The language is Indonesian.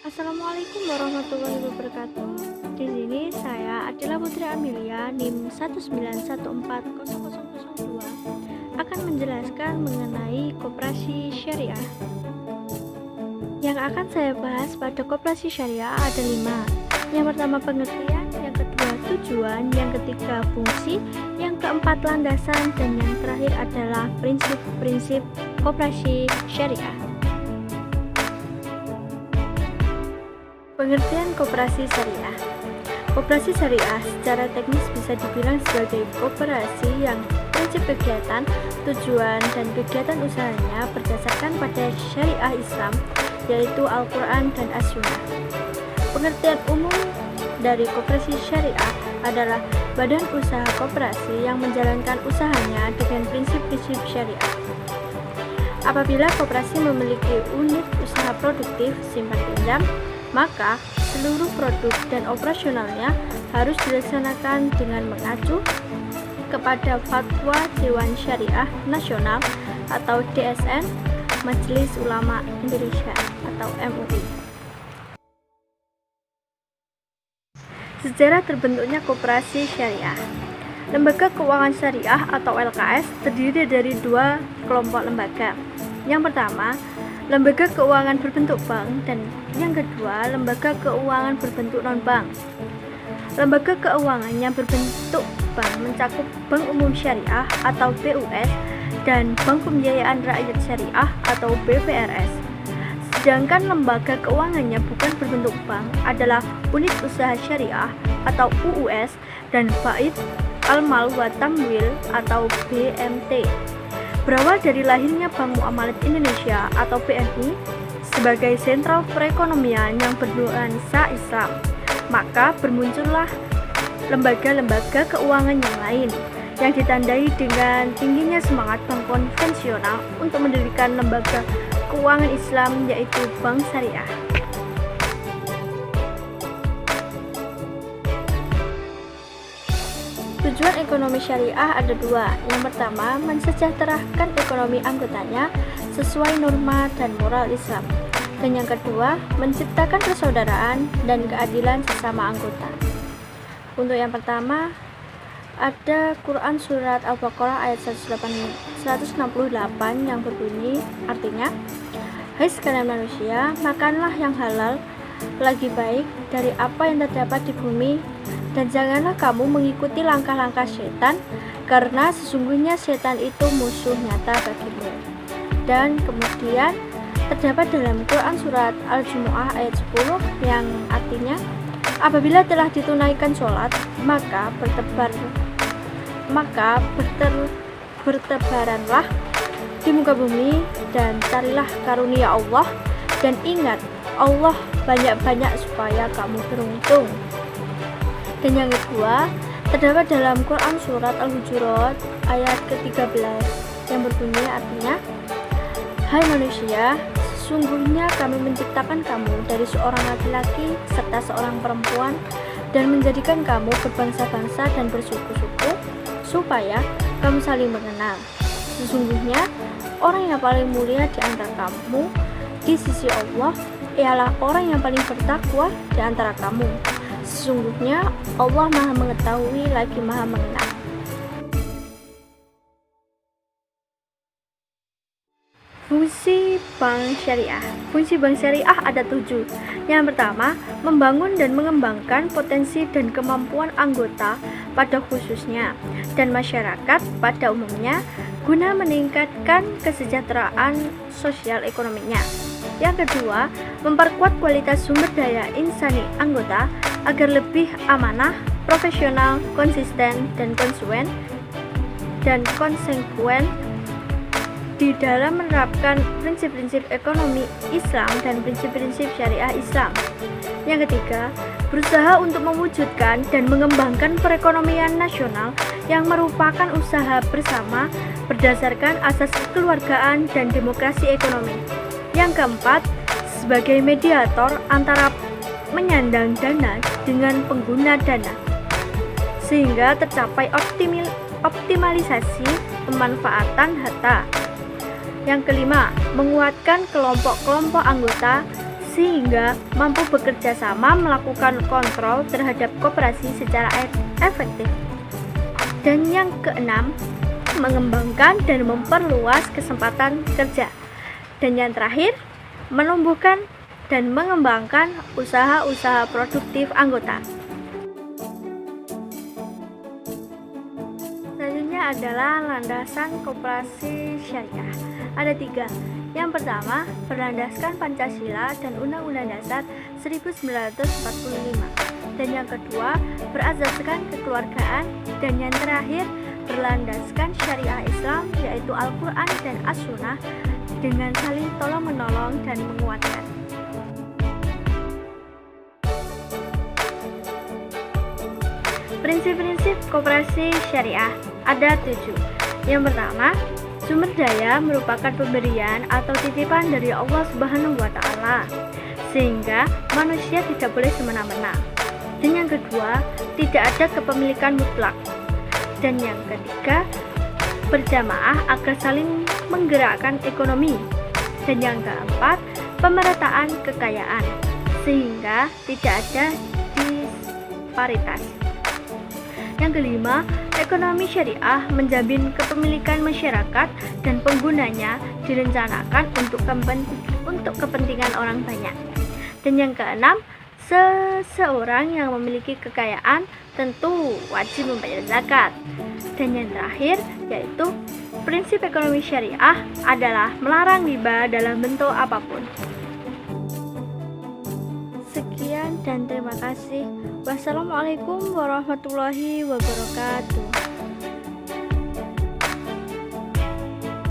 Assalamualaikum warahmatullahi wabarakatuh. Di sini saya Adila Putri Amelia NIM 191400002 akan menjelaskan mengenai koperasi syariah. Yang akan saya bahas pada koperasi syariah ada 5. Yang pertama pengertian, yang kedua tujuan, yang ketiga fungsi, yang keempat landasan, dan yang terakhir adalah prinsip-prinsip koperasi syariah. Pengertian koperasi syariah. Koperasi syariah secara teknis bisa dibilang sebagai koperasi yang prinsip kegiatan, tujuan, dan kegiatan usahanya berdasarkan pada syariah Islam, yaitu Al-Quran dan As-Sunnah. Pengertian umum dari koperasi syariah adalah badan usaha koperasi yang menjalankan usahanya dengan prinsip-prinsip syariah. Apabila koperasi memiliki unit usaha produktif simpan pinjam, maka seluruh produk dan operasionalnya harus dilaksanakan dengan mengacu kepada Fatwa Dewan Syariah Nasional atau DSN Majelis Ulama Indonesia atau MUI. Sejarah terbentuknya koperasi syariah. Lembaga Keuangan Syariah atau LKS terdiri dari 2 kelompok lembaga. Yang pertama, lembaga keuangan berbentuk bank, dan yang kedua, lembaga keuangan berbentuk non-bank. Lembaga keuangan yang berbentuk bank mencakup Bank Umum Syariah atau BUS dan Bank Pembiayaan Rakyat Syariah atau BPRS. Sedangkan lembaga keuangannya bukan berbentuk bank adalah Unit Usaha Syariah atau UUS dan Bait Al-Mal wa Tamwil atau BMT. Berawal dari lahirnya Bank Muamalat Indonesia atau BNI sebagai sentral perekonomian yang bernuansa Islam, maka bermuncullah lembaga-lembaga keuangan yang lain yang ditandai dengan tingginya semangat bank konvensional untuk mendirikan lembaga keuangan Islam, yaitu Bank Syariah. Tujuan ekonomi syariah ada 2. Yang pertama, mensejahterakan ekonomi anggotanya sesuai norma dan moral Islam. Dan yang kedua, menciptakan persaudaraan dan keadilan sesama anggota. Untuk yang pertama, ada Quran Surat Al-Baqarah ayat 168 yang berbunyi, artinya, "Hai sekalian manusia, makanlah yang halal lagi baik dari apa yang terdapat di bumi, dan janganlah kamu mengikuti langkah-langkah setan, karena sesungguhnya setan itu musuh nyata bagimu." Dan kemudian terdapat dalam Quran Surat Al-Jumu'ah ayat 10 yang artinya, "Apabila telah ditunaikan sholat, maka bertebaranlah di muka bumi dan carilah karunia Allah, dan ingat Allah banyak-banyak supaya kamu beruntung." Dan yang kedua, terdapat dalam Quran Surat Al-Hujurat ayat ke-13 yang berbunyi artinya, "Hai manusia, sesungguhnya kami menciptakan kamu dari seorang laki-laki serta seorang perempuan dan menjadikan kamu berbangsa-bangsa dan bersuku-suku supaya kamu saling mengenal. Sesungguhnya orang yang paling mulia di antara kamu di sisi Allah ialah orang yang paling bertakwa di antara kamu. Sesungguhnya Allah Maha Mengetahui lagi Maha Mengenal." Fungsi bank syariah. Fungsi bank syariah ada 7. Yang pertama, membangun dan mengembangkan potensi dan kemampuan anggota pada khususnya dan masyarakat pada umumnya guna meningkatkan kesejahteraan sosial ekonominya. Yang kedua, memperkuat kualitas sumber daya insani anggota agar lebih amanah, profesional, konsisten, dan konsekuen di dalam menerapkan prinsip-prinsip ekonomi Islam dan prinsip-prinsip syariah Islam. Yang ketiga, berusaha untuk mewujudkan dan mengembangkan perekonomian nasional yang merupakan usaha bersama berdasarkan asas kekeluargaan dan demokrasi ekonomi. Yang keempat, sebagai mediator antara menyandang dana dengan pengguna dana, sehingga tercapai optimalisasi pemanfaatan harta. Yang kelima, menguatkan kelompok-kelompok anggota sehingga mampu bekerja sama melakukan kontrol terhadap koperasi secara efektif. Dan yang keenam, mengembangkan dan memperluas kesempatan kerja. Dan yang terakhir, menumbuhkan dan mengembangkan usaha-usaha produktif anggota. Selanjutnya adalah landasan koperasi syariah. Ada 3. Yang pertama, berlandaskan Pancasila dan Undang-Undang Dasar 1945. Dan yang kedua, berazaskan kekeluargaan. Dan yang terakhir, berlandaskan syariah Islam, yaitu Al-Quran dan As-Sunnah, dengan saling tolong-menolong dan menguatkan. Prinsip-prinsip koperasi syariah ada 7. Yang pertama, sumber daya merupakan pemberian atau titipan dari Allah Subhanahu wa Ta'ala, sehingga manusia tidak boleh semena-mena. Dan yang kedua, tidak ada kepemilikan mutlak. Dan yang ketiga, berjamaah agar saling menggerakkan ekonomi. Dan yang keempat, pemerataan kekayaan, sehingga tidak ada disparitas. Yang kelima, ekonomi syariah menjamin kepemilikan masyarakat dan penggunanya direncanakan untuk kepentingan orang banyak. Dan yang keenam, seseorang yang memiliki kekayaan tentu wajib membayar zakat. Dan yang terakhir, yaitu prinsip ekonomi syariah adalah melarang riba dalam bentuk apapun. Sekian dan terima kasih. Wassalamualaikum warahmatullahi wabarakatuh.